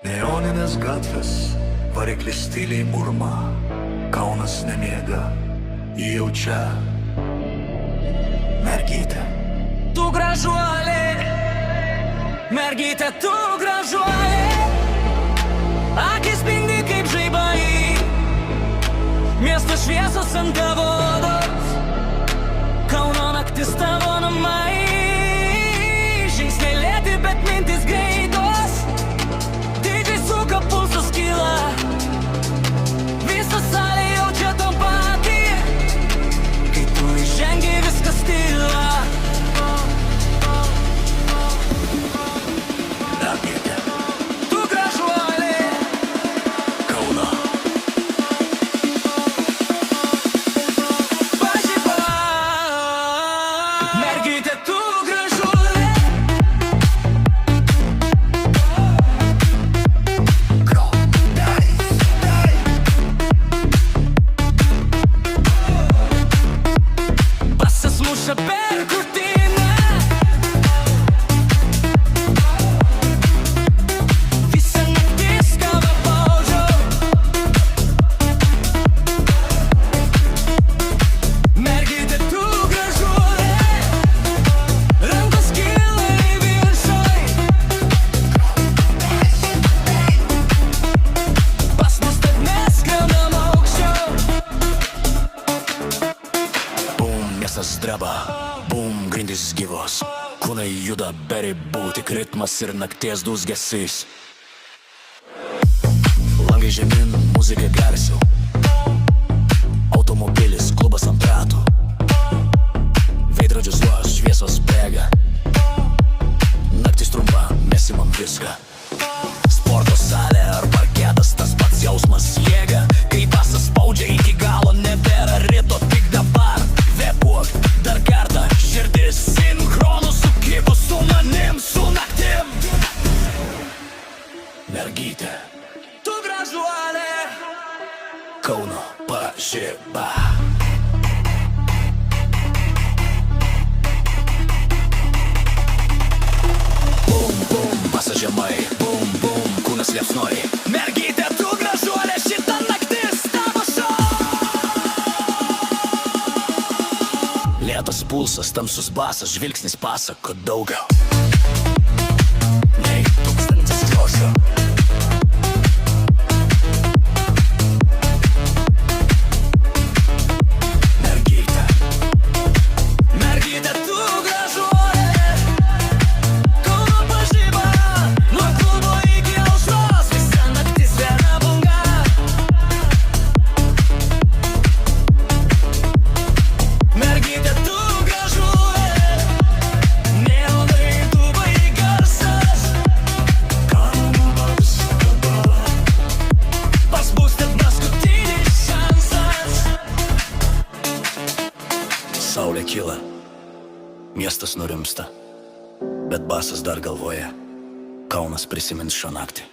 Neoninės gatvės, variklis tyliai murma, Kaunas nemiega, jį jaučia mergytė. Tu gražuolė, mergytė, tu gražuolė, akis spindi kaip žaibai, miesto šviesos ant tavo odos, Kauno naktis tavo namai, žingsniai lėti, bet mintis greitos, didžiai suka pulsas kyla, visa salė jaučia tą patį, kai tu įžengi viskas tyla. Mergytė, Tu gražuolė, Kauno, pažiba, mergytė, tu gražuolė, basas muša per krūtinę, visa naktis kava baudžiau, mergytė, tu gražuolė, rankos kyla į viršų, pas mus taip neskrendam aukščiau. bum, miestas dreba, bum, grindys gyvos, kūnai juda be ribų, tik ritmas ir nakties dūzgesys. Langai žemyn, muzika garsiau, automobilis, klubas ant ratų, veidrodžius duos, šviesos bėga, naktis trumpa, mes imam viską. Sporto salė ar parketas, tas pats jausmas, jėga, kai pasas spaudžia iki galo, nebėra rito, tik dabar kvėpuok dar kartą, širdis sinchronų sukibo su manim, su naktim. Mergytė, Tu gražuolė, Kauno pažiba. Bum, bum, basas žemai, bum, bum, kūnas liepsnoj. mergytė, tu gražuolė, šita naktis tavo šou. Lėtas pulsas, tamsus basas, žvilgsnis pasako daugiau nei tūkstantis žodžių. Mergytė, Mergytė, tu gražuolė, Kauno pažiba, nuo klubo iki aušros, visa naktis viena banga. Mergytė, tu gražuolė, neonai klubai garsas, Kaunas dabar. pas mus net paskutinis šansas. Saulė kyla, miestas nurimsta, bet basas dar galvoja, Kaunas prisimins šią naktį.